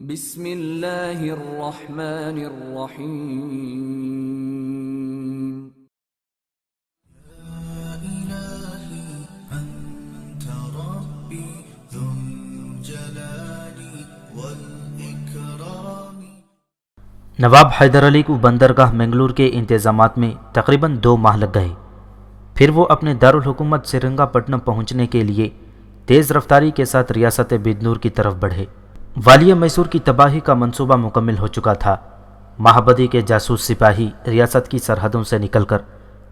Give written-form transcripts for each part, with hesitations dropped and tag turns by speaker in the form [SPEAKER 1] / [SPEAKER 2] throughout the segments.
[SPEAKER 1] بسم اللہ الرحمن الرحیم
[SPEAKER 2] نواب حیدر علی کو بندرگاہ منگلور کے انتظامات میں تقریباً 2 ماہ لگ گئے۔ پھر وہ اپنے دارالحکومت سرنگا پٹنم پہنچنے کے لیے تیز رفتاری کے ساتھ ریاست بجنور کی طرف بڑھے۔ والی میسور کی تباہی کا منصوبہ مکمل ہو چکا تھا۔ مہابدی کے جاسوس سپاہی ریاست کی سرحدوں سے نکل کر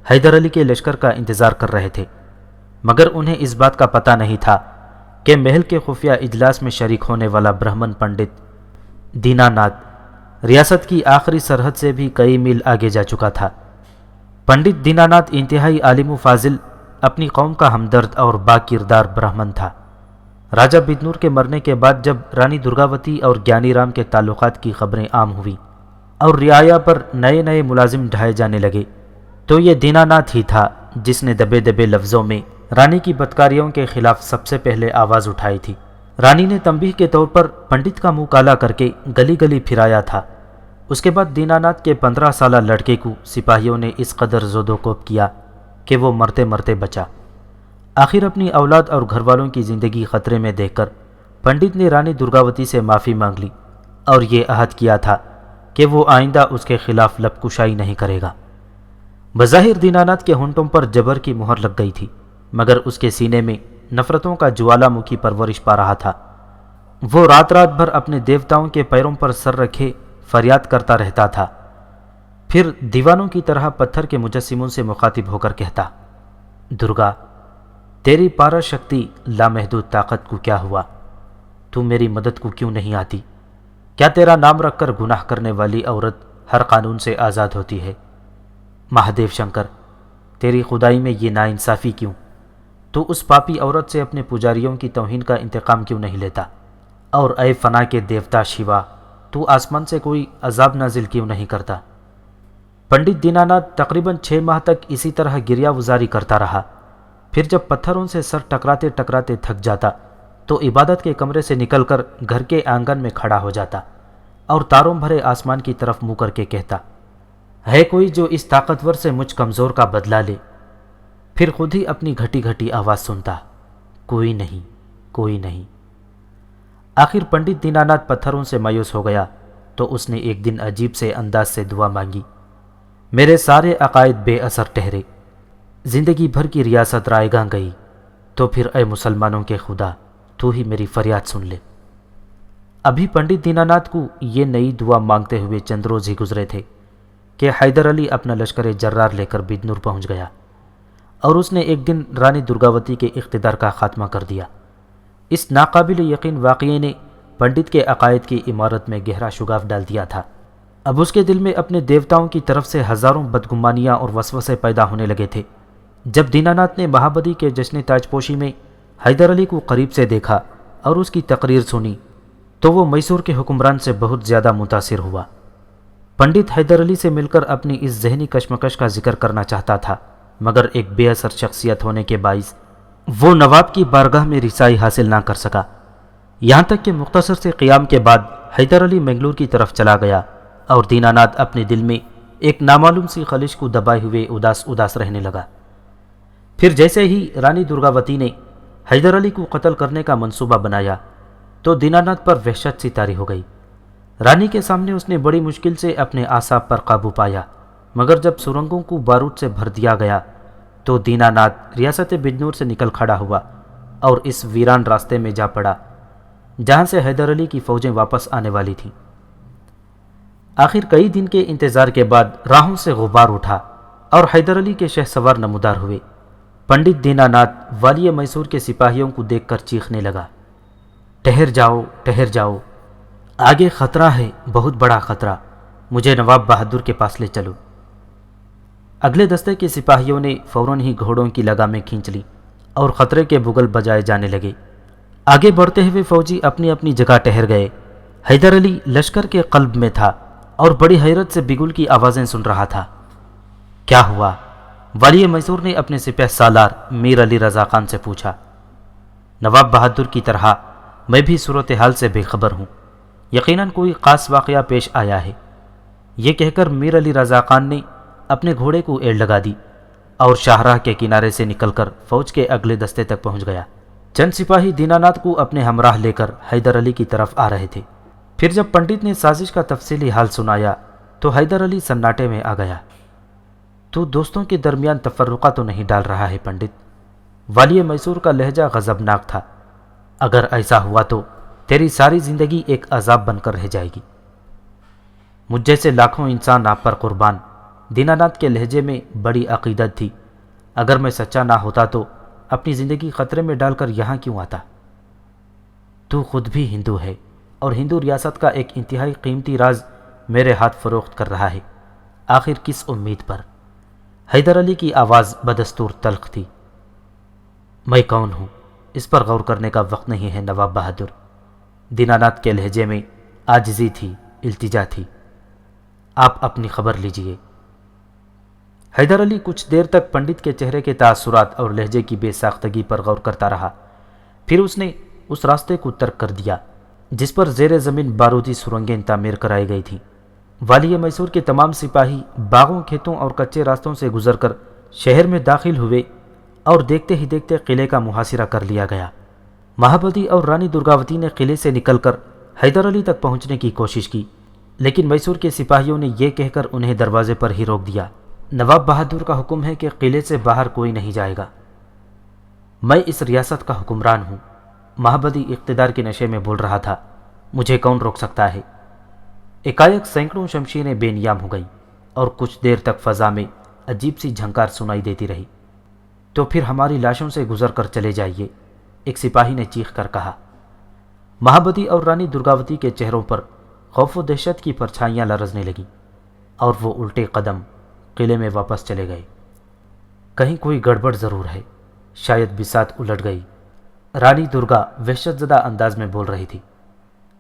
[SPEAKER 2] حیدر علی کے لشکر کا انتظار کر رہے تھے، مگر انہیں اس بات کا پتہ نہیں تھا کہ محل کے خفیہ اجلاس میں شریک ہونے والا برہمن پنڈت دینا ناتھ ریاست کی آخری سرحد سے بھی کئی میل آگے جا چکا تھا۔ پنڈت دینا ناتھ انتہائی عالم و فاضل، اپنی قوم کا ہمدرد اور با کردار برہمن تھا۔ راجہ بجنور کے مرنے کے بعد جب رانی درگاوتی اور گیانی رام کے تعلقات کی خبریں عام ہوئیں اور رعایا پر نئے نئے ملازم ڈھائے جانے لگے، تو یہ دینا ناتھ ہی تھا جس نے دبے دبے لفظوں میں رانی کی بدکاریوں کے خلاف سب سے پہلے آواز اٹھائی تھی۔ رانی نے تنبیہ کے طور پر پنڈت کا منہ کالا کر کے گلی گلی پھرایا تھا۔ اس کے بعد دینا ناتھ کے 15 سالہ لڑکے کو سپاہیوں نے اس قدر زود و کوب کیا کہ وہ مرتے مرتے بچا۔ آخر اپنی اولاد اور گھر والوں کی زندگی خطرے میں دیکھ کر پنڈت نے رانی درگاوتی سے معافی مانگ لی اور یہ عہد کیا تھا کہ وہ آئندہ اس کے خلاف لب کشائی نہیں کرے گا۔ بظاہر دینا ناتھ کے ہونٹوں پر جبر کی مہر لگ گئی تھی، مگر اس کے سینے میں نفرتوں کا جوالا مکھی پرورش پا رہا تھا۔ وہ رات رات بھر اپنے دیوتاؤں کے پیروں پر سر رکھے فریاد کرتا رہتا تھا، پھر دیوانوں کی طرح پتھر کے مجسموں سے مخاطب ہو کر کہتا، درگا، تیری پارا شکتی لامحدود طاقت کو کیا ہوا؟ تو میری مدد کو کیوں نہیں آتی؟ کیا تیرا نام رکھ کر گناہ کرنے والی عورت ہر قانون سے آزاد ہوتی ہے؟ مہادیو شنکر، تیری خدائی میں یہ ناانصافی کیوں؟ تو اس پاپی عورت سے اپنے پجاریوں کی توہین کا انتقام کیوں نہیں لیتا؟ اور اے فنا کے دیوتا شیوا، تو آسمان سے کوئی عذاب نازل کیوں نہیں کرتا؟ پنڈت دینا ناتھ تقریباً 6 ماہ تک اسی طرح گریہ وزاری کرتا رہا۔ پھر جب پتھروں سے سر ٹکراتے ٹکراتے تھک جاتا تو عبادت کے کمرے سے نکل کر گھر کے آنگن میں کھڑا ہو جاتا اور تاروں بھرے آسمان کی طرف منہ کر کے کہتا، ہے کوئی جو اس طاقتور سے مجھ کمزور کا بدلہ لے؟ پھر خود ہی اپنی گھٹی گھٹی آواز سنتا، کوئی نہیں، کوئی نہیں۔ آخر پنڈت دینا ناتھ پتھروں سے مایوس ہو گیا تو اس نے ایک دن عجیب سے انداز سے دعا مانگی، میرے سارے عقائد بے اثر ٹھہرے، زندگی بھر کی ریاست رائے گاں گئی، تو پھر اے مسلمانوں کے خدا، تو ہی میری فریاد سن لے۔ ابھی پنڈت دینا ناتھ کو یہ نئی دعا مانگتے ہوئے چند روز ہی گزرے تھے کہ حیدر علی اپنا لشکر جرار لے کر بجنور پہنچ گیا اور اس نے ایک دن رانی درگاوتی کے اقتدار کا خاتمہ کر دیا۔ اس ناقابل یقین واقعے نے پنڈت کے عقائد کی عمارت میں گہرا شگاف ڈال دیا تھا۔ اب اس کے دل میں اپنے دیوتاؤں کی طرف سے ہزاروں بدگمانیاں اور وسوسے پیدا ہونے لگے تھے۔ جب دینا ناتھ نے مہابدی کے جشن تاج پوشی میں حیدر علی کو قریب سے دیکھا اور اس کی تقریر سنی تو وہ میسور کے حکمران سے بہت زیادہ متاثر ہوا۔ پنڈت حیدر علی سے مل کر اپنی اس ذہنی کشمکش کا ذکر کرنا چاہتا تھا، مگر ایک بے اثر شخصیت ہونے کے باعث وہ نواب کی بارگاہ میں رسائی حاصل نہ کر سکا، یہاں تک کہ مختصر سے قیام کے بعد حیدر علی منگلور کی طرف چلا گیا اور دینا ناتھ اپنے دل میں ایک نامعلوم سی خلش کو دبائے ہوئے اداس اداس رہنے لگا۔ پھر جیسے ہی رانی درگاوتی نے حیدر علی کو قتل کرنے کا منصوبہ بنایا تو دینا ناتھ پر وحشت سی طاری ہو گئی۔ رانی کے سامنے اس نے بڑی مشکل سے اپنے اعصاب پر قابو پایا، مگر جب سرنگوں کو بارود سے بھر دیا گیا تو دینا ناتھ ریاست بجنور سے نکل کھڑا ہوا اور اس ویران راستے میں جا پڑا جہاں سے حیدر علی کی فوجیں واپس آنے والی تھیں۔ آخر کئی دن کے انتظار کے بعد راہوں سے غبار اٹھا اور حیدر علی کے شہسوار نمودار ہوئے۔ پنڈت دینا ناتھ والی میسور کے سپاہیوں کو دیکھ کر چیخنے لگا، ٹھہر جاؤ، ٹھہر جاؤ، آگے خطرہ ہے، بہت بڑا خطرہ، مجھے نواب بہادر کے پاس لے چلو۔ اگلے دستے کے سپاہیوں نے فوراً ہی گھوڑوں کی لگامیں کھینچ لی اور خطرے کے بگل بجائے جانے لگے۔ آگے بڑھتے ہوئے فوجی اپنی اپنی جگہ ٹھہر گئے۔ حیدر علی لشکر کے قلب میں تھا اور بڑی حیرت سے بگل کی آوازیں سن رہا تھا۔ کیا ہوا؟ والی میسور نے اپنے سپہ سالار میر علی رضا خان سے پوچھا۔ نواب بہادر کی طرح میں بھی صورتحال سے بے خبر ہوں، یقیناً کوئی خاص واقعہ پیش آیا ہے۔ یہ کہہ کر میر علی رضا خان نے اپنے گھوڑے کو ایڑ لگا دی اور شاہراہ کے کنارے سے نکل کر فوج کے اگلے دستے تک پہنچ گیا۔ چند سپاہی دیناناتھ کو اپنے ہمراہ لے کر حیدر علی کی طرف آ رہے تھے۔ پھر جب پنڈت نے سازش کا تفصیلی حال سنایا تو حیدر علی سناٹے میں آ گیا۔ تو دوستوں کے درمیان تفرقہ تو نہیں ڈال رہا ہے پنڈت؟ والی میسور کا لہجہ غضبناک تھا۔ اگر ایسا ہوا تو تیری ساری زندگی ایک عذاب بن کر رہ جائے گی۔ مجھ جیسے لاکھوں انسان آپ پر قربان۔ دیناناتھ کے لہجے میں بڑی عقیدت تھی۔ اگر میں سچا نہ ہوتا تو اپنی زندگی خطرے میں ڈال کر یہاں کیوں آتا؟ تو خود بھی ہندو ہے اور ہندو ریاست کا ایک انتہائی قیمتی راز میرے ہاتھ فروخت کر رہا ہے۔ آخر کس امید پر؟ حیدر علی کی آواز بدستور تلخ تھی۔ میں کون ہوں اس پر غور کرنے کا وقت نہیں ہے نواب بہادر۔ دیناناتھ کے لہجے میں عاجزی تھی، التجا تھی۔ آپ اپنی خبر لیجئے۔ حیدر علی کچھ دیر تک پنڈت کے چہرے کے تاثرات اور لہجے کی بے ساختگی پر غور کرتا رہا۔ پھر اس نے اس راستے کو ترک کر دیا جس پر زیر زمین بارودی سرنگیں تعمیر کرائی گئی تھیں۔ والی میسور کے تمام سپاہی باغوں، کھیتوں اور کچے راستوں سے گزر کر شہر میں داخل ہوئے اور دیکھتے ہی دیکھتے قلعے کا محاصرہ کر لیا گیا۔ مہابدی اور رانی درگاوتی نے قلعے سے نکل کر حیدر علی تک پہنچنے کی کوشش کی، لیکن میسور کے سپاہیوں نے یہ کہہ کر انہیں دروازے پر ہی روک دیا، نواب بہادر کا حکم ہے کہ قلعے سے باہر کوئی نہیں جائے گا۔ میں اس ریاست کا حکمران ہوں۔ مہابدی اقتدار کے نشے میں بول رہا تھا۔ مجھے کون روک سکتا ہے؟ ایکائک سینکڑوں شمشیریں بے نیام ہو گئیں اور کچھ دیر تک فضا میں عجیب سی جھنکار سنائی دیتی رہی۔ تو پھر ہماری لاشوں سے گزر کر چلے جائیے، ایک سپاہی نے چیخ کر کہا۔ مہابدی اور رانی درگاوتی کے چہروں پر خوف و دہشت کی پرچھائیاں لرزنے لگیں اور وہ الٹے قدم قلعے میں واپس چلے گئے۔ کہیں کوئی گڑبڑ ضرور ہے، شاید بساط الٹ گئی، رانی درگا وحشت زدہ انداز میں بول رہی تھی۔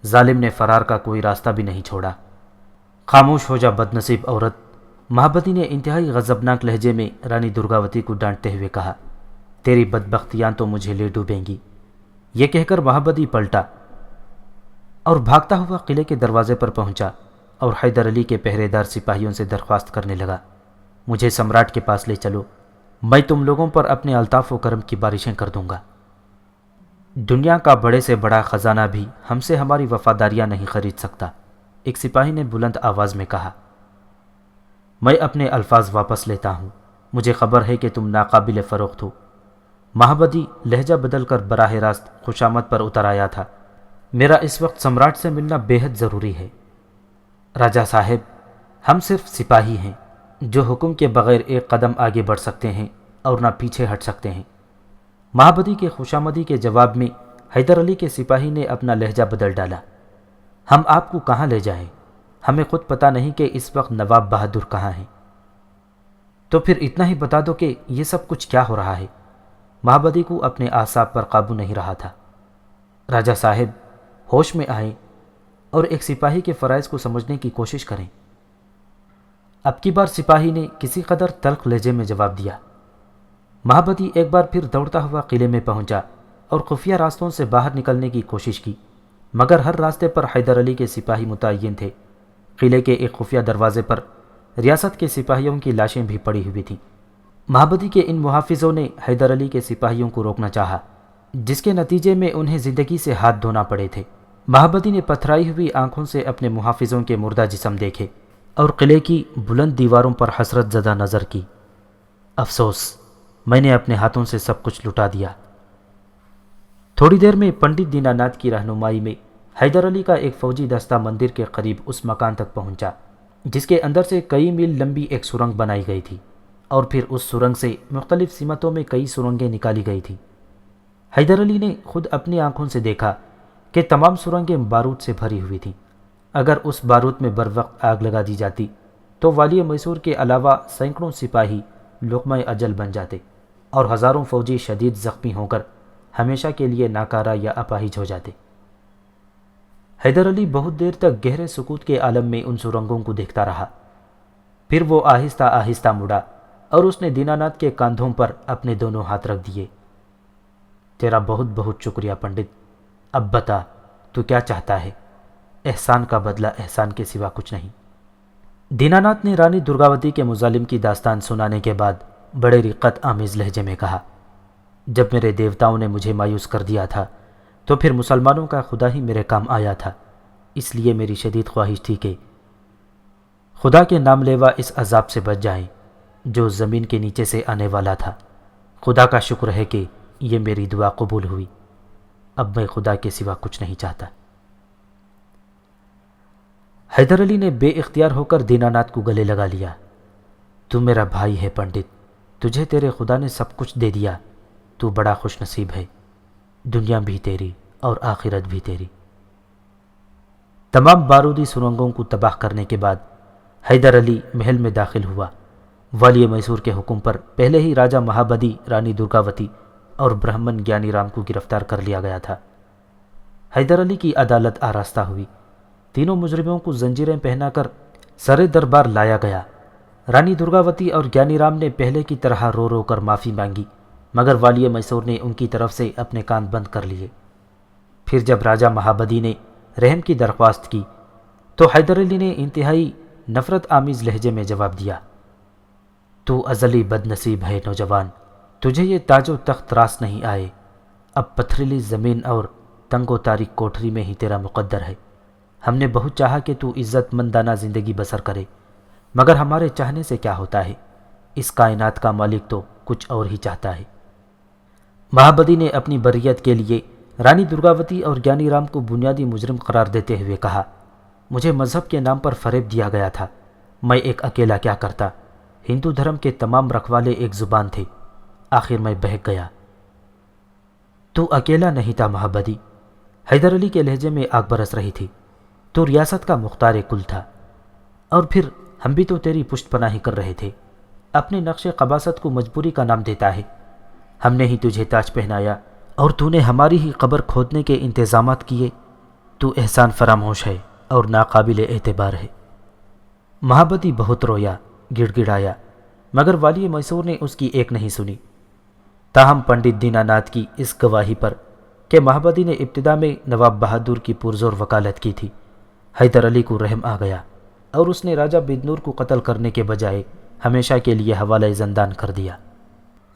[SPEAKER 2] ظالم نے فرار کا کوئی راستہ بھی نہیں چھوڑا۔ خاموش ہو جا بد نصیب عورت، مہابدی نے انتہائی غضبناک لہجے میں رانی درگاوتی کو ڈانٹتے ہوئے کہا۔ تیری بدبختیاں تو مجھے لے ڈوبیں گی۔ یہ کہہ کر مہابدی پلٹا اور بھاگتا ہوا قلعے کے دروازے پر پہنچا اور حیدر علی کے پہرے دار سپاہیوں سے درخواست کرنے لگا، مجھے سمراٹ کے پاس لے چلو، میں تم لوگوں پر اپنے الطاف و کرم کی بارشیں کر دوں گا۔ دنیا کا بڑے سے بڑا خزانہ بھی ہم سے ہماری وفاداریاں نہیں خرید سکتا، ایک سپاہی نے بلند آواز میں کہا۔ میں اپنے الفاظ واپس لیتا ہوں، مجھے خبر ہے کہ تم ناقابل فروخت ہو۔ مہابدی لہجہ بدل کر براہ راست خوشامد پر اتر آیا تھا۔ میرا اس وقت سمراٹ سے ملنا بے حد ضروری ہے۔ راجا صاحب، ہم صرف سپاہی ہیں جو حکم کے بغیر ایک قدم آگے بڑھ سکتے ہیں اور نہ پیچھے ہٹ سکتے ہیں۔ مہابدی کے خوشامدی کے جواب میں حیدر علی کے سپاہی نے اپنا لہجہ بدل ڈالا۔ ہم آپ کو کہاں لے جائیں؟ ہمیں خود پتہ نہیں کہ اس وقت نواب بہادر کہاں ہیں۔ تو پھر اتنا ہی بتا دو کہ یہ سب کچھ کیا ہو رہا ہے۔ مہابدی کو اپنے اعصاب پر قابو نہیں رہا تھا۔ راجا صاحب، ہوش میں آئیں اور ایک سپاہی کے فرائض کو سمجھنے کی کوشش کریں۔ اب کی بار سپاہی نے کسی قدر تلخ لہجے میں جواب دیا۔ مہابدی ایک بار پھر دوڑتا ہوا قلعے میں پہنچا اور خفیہ راستوں سے باہر نکلنے کی کوشش کی، مگر ہر راستے پر حیدر علی کے سپاہی متعین تھے۔ قلعے کے ایک خفیہ دروازے پر ریاست کے سپاہیوں کی لاشیں بھی پڑی ہوئی تھیں۔ مہابدی کے ان محافظوں نے حیدر علی کے سپاہیوں کو روکنا چاہا، جس کے نتیجے میں انہیں زندگی سے ہاتھ دھونا پڑے تھے۔ مہابدی نے پتھرائی ہوئی آنکھوں سے اپنے محافظوں کے مردہ جسم دیکھے اور قلعے کی بلند دیواروں پر حسرت زدہ نظر کی۔ افسوس، میں نے اپنے ہاتھوں سے سب کچھ لٹا دیا۔ تھوڑی دیر میں پنڈت دیناناتھ کی رہنمائی میں حیدر علی کا ایک فوجی دستہ مندر کے قریب اس مکان تک پہنچا جس کے اندر سے کئی میل لمبی ایک سرنگ بنائی گئی تھی، اور پھر اس سرنگ سے مختلف سمتوں میں کئی سرنگیں نکالی گئی تھیں۔ حیدر علی نے خود اپنی آنکھوں سے دیکھا کہ تمام سرنگیں بارود سے بھری ہوئی تھیں۔ اگر اس بارود میں بر وقت آگ لگا دی جاتی تو والی میسور کے علاوہ سینکڑوں سپاہی لقمہ اجل بن جاتے اور ہزاروں فوجی شدید زخمی ہو کر ہمیشہ کے لیے ناکارہ یا اپاہج ہو جاتے۔ حیدر علی بہت دیر تک گہرے سکوت کے عالم میں ان سرنگوں کو دیکھتا رہا۔ پھر وہ آہستہ آہستہ مڑا اور اس نے دیناناتھ کے کاندھوں پر اپنے دونوں ہاتھ رکھ دیے۔ تیرا بہت بہت شکریہ پنڈت، اب بتا تو کیا چاہتا ہے؟ احسان کا بدلہ احسان کے سوا کچھ نہیں۔ دیناناتھ نے رانی درگاوتی کے مظالم کی داستان سنانے کے بعد بڑے رقت آمیز لہجے میں کہا، جب میرے دیوتاؤں نے مجھے مایوس کر دیا تھا تو پھر مسلمانوں کا خدا ہی میرے کام آیا تھا، اس لیے میری شدید خواہش تھی کہ خدا کے نام لیوا اس عذاب سے بچ جائیں جو زمین کے نیچے سے آنے والا تھا۔ خدا کا شکر ہے کہ یہ میری دعا قبول ہوئی، اب میں خدا کے سوا کچھ نہیں چاہتا۔ حیدر علی نے بے اختیار ہو کر دیناناتھ کو گلے لگا لیا۔ تو میرا بھائی ہے پنڈت، تجھے تیرے خدا نے سب کچھ دے دیا، تو بڑا خوش نصیب ہے، دنیا بھی تیری اور آخرت بھی تیری۔ تمام بارودی سرنگوں کو تباہ کرنے کے بعد حیدر علی محل میں داخل ہوا۔ والی میسور کے حکم پر پہلے ہی راجہ مہابدی، رانی درگاوتی اور برہمن گیانی رام کو گرفتار کر لیا گیا تھا۔ حیدر علی کی عدالت آراستہ ہوئی، تینوں مجرموں کو زنجیریں پہنا کر سر دربار لایا گیا۔ رانی درگاوتی اور گیانی رام نے پہلے کی طرح رو رو کر معافی مانگی، مگر والی میسور نے ان کی طرف سے اپنے کان بند کر لیے۔ پھر جب راجہ مہابدی نے رحم کی درخواست کی تو حیدر علی نے انتہائی نفرت آمیز لہجے میں جواب دیا، تو ازلی بد نصیب ہے نوجوان، تجھے یہ تاج و تخت راس نہیں آئے، اب پتھریلی زمین اور تنگ و تاریک کوٹھری میں ہی تیرا مقدر ہے۔ ہم نے بہت چاہا کہ تو عزت مندانہ زندگی بسر کرے، مگر ہمارے چاہنے سے کیا ہوتا ہے، اس کائنات کا مالک تو کچھ اور ہی چاہتا ہے۔ مہابدی نے اپنی بریت کے لیے رانی درگاوتی اور گیانی رام کو بنیادی مجرم قرار دیتے ہوئے کہا، مجھے مذہب کے نام پر فریب دیا گیا تھا، میں ایک اکیلا کیا کرتا، ہندو دھرم کے تمام رکھوالے ایک زبان تھے، آخر میں بہک گیا۔ تو اکیلا نہیں تھا مہابدی، حیدر علی کے لہجے میں آگ برس رہی تھی، تو ریاست کا مختار کل تھا، اور پھر ہم بھی تو تیری پشت پناہی کر رہے تھے۔ اپنے نقش قباست کو مجبوری کا نام دیتا ہے، ہم نے ہی تجھے تاج پہنایا اور تو نے ہماری ہی قبر کھودنے کے انتظامات کیے، تو احسان فراموش ہے اور ناقابل اعتبار ہے۔ مہابدی بہت رویا، گڑ گڑایا، مگر والی میسور نے اس کی ایک نہیں سنی۔ تاہم پنڈت دیناناتھ کی اس گواہی پر کہ مہابدی نے ابتدا میں نواب بہادر کی پرزور وکالت کی تھی، حیدر علی کو رحم آ گیا اور اس نے راجہ بدنور کو قتل کرنے کے بجائے ہمیشہ کے لیے حوالہ زندان کر دیا۔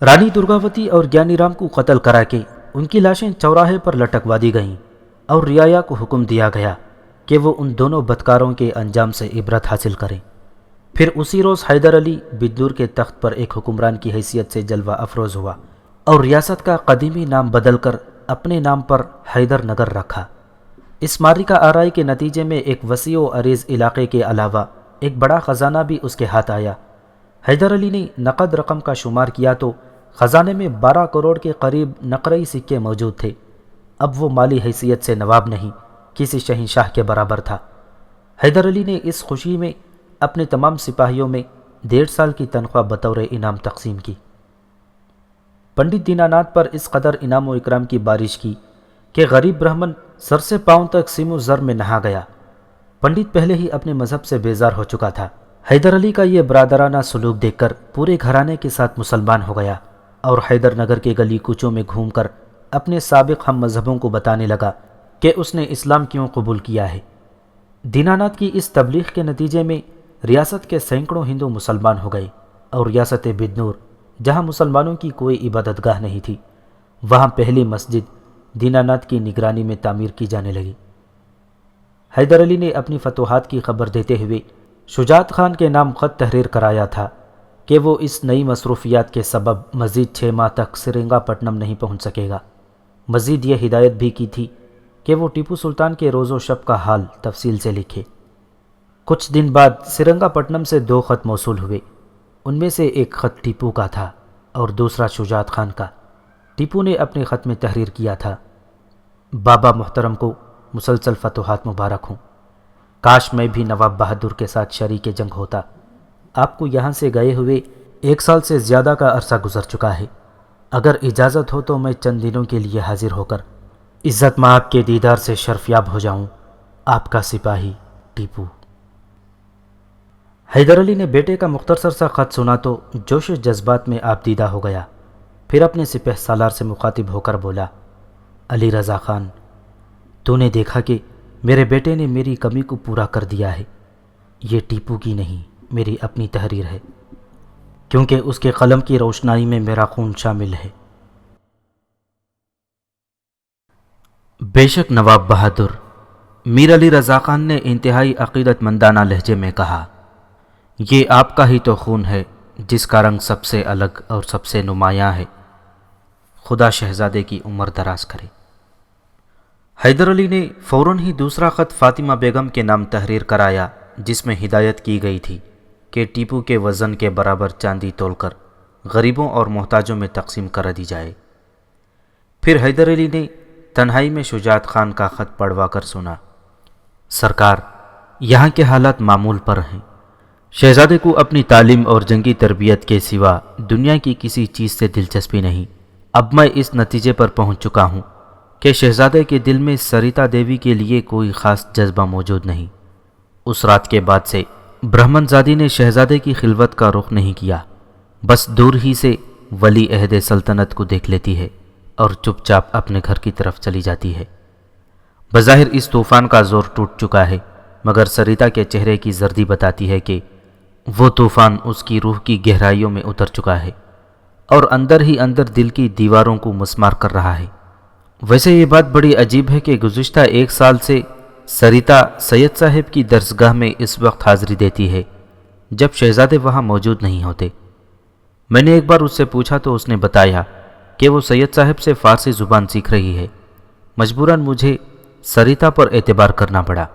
[SPEAKER 2] رانی درگاوتی اور گیانی رام کو قتل کرا کے ان کی لاشیں چوراہے پر لٹکوا دی گئیں اور رعایا کو حکم دیا گیا کہ وہ ان دونوں بدکاروں کے انجام سے عبرت حاصل کریں۔ پھر اسی روز حیدر علی بدنور کے تخت پر ایک حکمران کی حیثیت سے جلوہ افروز ہوا اور ریاست کا قدیمی نام بدل کر اپنے نام پر حیدر نگر رکھا۔ اس معرکہ آرائی کے نتیجے میں ایک وسیع و عریض علاقے کے علاوہ ایک بڑا خزانہ بھی اس کے ہاتھ آیا۔ حیدر علی نے نقد رقم کا شمار کیا تو خزانے میں 12 کروڑ کے قریب نقرئی سکے موجود تھے۔ اب وہ مالی حیثیت سے نواب نہیں، کسی شہنشاہ کے برابر تھا۔ حیدر علی نے اس خوشی میں اپنے تمام سپاہیوں میں 1.5 سال کی تنخواہ بطور انعام تقسیم کی۔ پنڈت دیناناتھ پر اس قدر انعام و اکرام کی بارش کی کہ غریب برہمن سر سے پاؤں تک سیم و زر میں نہا گیا۔ پنڈت پہلے ہی اپنے مذہب سے بیزار ہو چکا تھا، حیدر علی کا یہ برادرانہ سلوک دیکھ کر پورے گھرانے کے ساتھ مسلمان ہو گیا اور حیدر نگر کے گلی کوچوں میں گھوم کر اپنے سابق ہم مذہبوں کو بتانے لگا کہ اس نے اسلام کیوں قبول کیا ہے۔ دیناناتھ کی اس تبلیغ کے نتیجے میں ریاست کے سینکڑوں ہندو مسلمان ہو گئے اور ریاست بدنور، جہاں مسلمانوں کی کوئی عبادت گاہ نہیں تھی، وہاں پہلی مسجد دیناناتھ کی نگرانی میں تعمیر کی جانے لگی۔ حیدر علی نے اپنی فتوحات کی خبر دیتے ہوئے شجاعت خان کے نام خط تحریر کرایا تھا کہ وہ اس نئی مصروفیات کے سبب مزید 6 ماہ تک سرنگا پٹنم نہیں پہنچ سکے گا۔ مزید یہ ہدایت بھی کی تھی کہ وہ ٹیپو سلطان کے روز و شب کا حال تفصیل سے لکھے۔ کچھ دن بعد سرنگا پٹنم سے 2 خط موصول ہوئے، ان میں سے ایک خط ٹیپو کا تھا اور دوسرا شجاعت خان کا۔ ٹیپو نے اپنے خط میں تحریر کیا تھا، بابا محترم کو مسلسل فتوحات مبارک ہوں، کاش میں بھی نواب بہادر کے ساتھ شریک جنگ ہوتا۔ آپ کو یہاں سے گئے ہوئے 1 سال سے زیادہ کا عرصہ گزر چکا ہے، اگر اجازت ہو تو میں چند دنوں کے لیے حاضر ہو کر عزت مآب کے دیدار سے شرفیاب ہو جاؤں۔ آپ کا سپاہی ٹیپو۔ حیدر علی نے بیٹے کا مختصر سا خط سنا تو جوش جذبات میں آپ دیدہ ہو گیا، پھر اپنے سپہ سالار سے مخاطب ہو کر بولا، علی رضا خان، تو نے دیکھا کہ میرے بیٹے نے میری کمی کو پورا کر دیا ہے۔ یہ ٹیپو کی نہیں، میری اپنی تحریر ہے، کیونکہ اس کے قلم کی روشنائی میں میرا خون شامل ہے۔ بے شک نواب بہادر، میر علی رضا خان نے انتہائی عقیدت مندانہ لہجے میں کہا، یہ آپ کا ہی تو خون ہے جس کا رنگ سب سے الگ اور سب سے نمایاں ہے۔ خدا شہزادے کی عمر دراز کرے۔ حیدر علی نے فوراً ہی دوسرا خط فاطمہ بیگم کے نام تحریر کرایا، جس میں ہدایت کی گئی تھی کہ ٹیپو کے وزن کے برابر چاندی تول کر غریبوں اور محتاجوں میں تقسیم کر دی جائے۔ پھر حیدر علی نے تنہائی میں شجاعت خان کا خط پڑھوا کر سنا، سرکار، یہاں کے حالات معمول پر ہیں۔ شہزادے کو اپنی تعلیم اور جنگی تربیت کے سوا دنیا کی کسی چیز سے دلچسپی نہیں۔ اب میں اس نتیجے پر پہنچ چکا ہوں کہ شہزادے کے دل میں سریتا دیوی کے لیے کوئی خاص جذبہ موجود نہیں۔ اس رات کے بعد سے برہمن زادی نے شہزادے کی خلوت کا رخ نہیں کیا، بس دور ہی سے ولی عہد سلطنت کو دیکھ لیتی ہے اور چپ چاپ اپنے گھر کی طرف چلی جاتی ہے۔ بظاہر اس طوفان کا زور ٹوٹ چکا ہے، مگر سریتا کے چہرے کی زردی بتاتی ہے کہ وہ طوفان اس کی روح کی گہرائیوں میں اتر چکا ہے اور اندر ہی اندر دل کی دیواروں کو مسمار کر رہا ہے۔ ویسے یہ بات بڑی عجیب ہے کہ گزشتہ 1 سال سے سریتا سید صاحب کی درسگاہ میں اس وقت حاضری دیتی ہے جب شہزادے وہاں موجود نہیں ہوتے۔ میں نے ایک بار اس سے پوچھا تو اس نے بتایا کہ وہ سید صاحب سے فارسی زبان سیکھ رہی ہے۔ مجبوراً مجھے سریتا پر اعتبار کرنا پڑا۔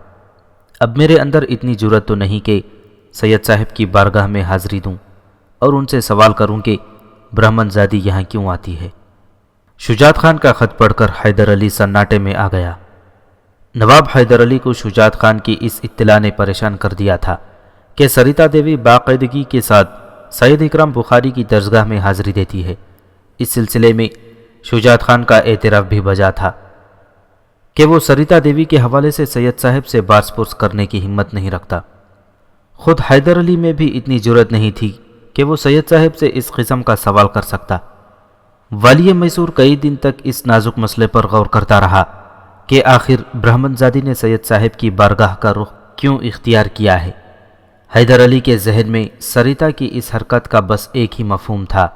[SPEAKER 2] اب میرے اندر اتنی جرأت تو نہیں کہ سید صاحب کی بارگاہ میں حاضری دوں اور ان سے سوال کروں کہ برہمن زادی یہاں کیوں آتی ہے۔ شجاعت خان کا خط پڑھ کر حیدر علی سناٹے میں آ گیا۔ نواب حیدر علی کو شجاعت خان کی اس اطلاع نے پریشان کر دیا تھا کہ سریتا دیوی باقاعدگی کے ساتھ سید اکرم بخاری کی درسگاہ میں حاضری دیتی ہے۔ اس سلسلے میں شجاعت خان کا اعتراف بھی بجا تھا کہ وہ سریتا دیوی کے حوالے سے سید صاحب سے باز پرس کرنے کی ہمت نہیں رکھتا۔ خود حیدر علی میں بھی اتنی جرأت نہیں تھی کہ وہ سید صاحب سے اس قسم کا سوال کر سکتا۔ والی میسور کئی دن تک اس نازک مسئلے پر غور کرتا رہا کہ آخر برہمن زادی نے سید صاحب کی بارگاہ کا رخ کیوں اختیار کیا ہے۔ حیدر علی کے ذہن میں سریتا کی اس حرکت کا بس ایک ہی مفہوم تھا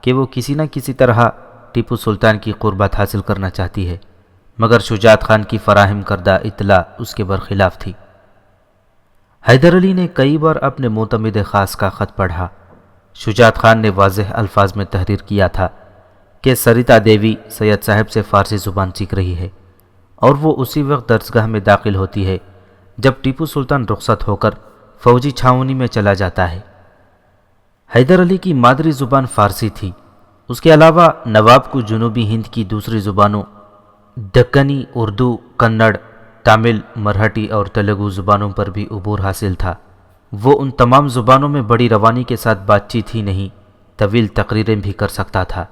[SPEAKER 2] کہ وہ کسی نہ کسی طرح ٹیپو سلطان کی قربت حاصل کرنا چاہتی ہے، مگر شجاعت خان کی فراہم کردہ اطلاع اس کے برخلاف تھی۔ حیدر علی نے کئی بار اپنے معتمد خاص کا خط پڑھا۔ شجاعت خان نے واضح الفاظ میں تحریر کیا تھا کہ سریتا دیوی سید صاحب سے فارسی زبان سیکھ رہی ہے اور وہ اسی وقت درسگاہ میں داخل ہوتی ہے جب ٹیپو سلطان رخصت ہو کر فوجی چھاونی میں چلا جاتا ہے۔ حیدر علی کی مادری زبان فارسی تھی۔ اس کے علاوہ نواب کو جنوبی ہند کی دوسری زبانوں دکنی، اردو، کنڑ، تامل، مراٹھی اور تیلگو زبانوں پر بھی عبور حاصل تھا۔ وہ ان تمام زبانوں میں بڑی روانی کے ساتھ بات چیت ہی نہیں، طویل تقریریں بھی کر سکتا تھا۔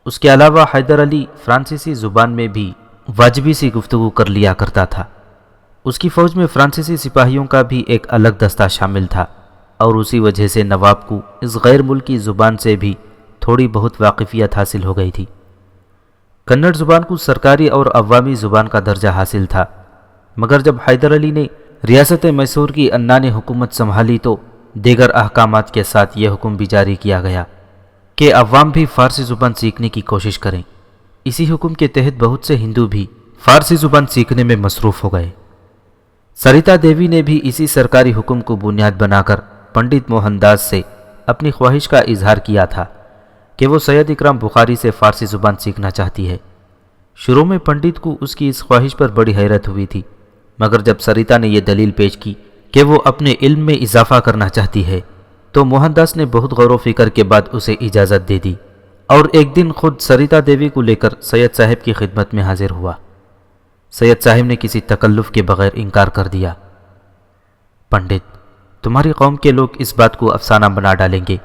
[SPEAKER 2] اس کے علاوہ حیدر علی فرانسیسی زبان میں بھی واجبی سی گفتگو کر لیا کرتا تھا۔ اس کی فوج میں فرانسیسی سپاہیوں کا بھی ایک الگ دستہ شامل تھا اور اسی وجہ سے نواب کو اس غیر ملکی زبان سے بھی تھوڑی بہت واقفیت حاصل ہو گئی تھی۔ کنڑ زبان کو سرکاری اور عوامی زبان کا درجہ حاصل تھا، مگر جب حیدر علی نے ریاست میسور کی انان حکومت سنبھالی تو دیگر احکامات کے ساتھ یہ حکم بھی جاری کیا گیا کہ عوام بھی فارسی زبان سیکھنے کی کوشش کریں۔ اسی حکم کے تحت بہت سے ہندو بھی فارسی زبان سیکھنے میں مصروف ہو گئے۔ سریتا دیوی نے بھی اسی سرکاری حکم کو بنیاد بنا کر پنڈت موہن داس سے اپنی خواہش کا اظہار کیا تھا کہ وہ سید اکرم بخاری سے فارسی زبان سیکھنا چاہتی ہے۔ شروع میں پنڈت کو اس کی اس خواہش پر بڑی حیرت ہوئی تھی، مگر جب سریتا نے یہ دلیل پیش کی کہ وہ اپنے علم میں اضافہ کرنا چاہتی ہے تو موہن داس نے بہت غور و فکر کے بعد اسے اجازت دے دی اور ایک دن خود سریتا دیوی کو لے کر سید صاحب کی خدمت میں حاضر ہوا۔ سید صاحب نے کسی تکلف کے بغیر انکار کر دیا۔ پنڈت، تمہاری قوم کے لوگ اس بات کو افسانہ بنا ڈالیں گے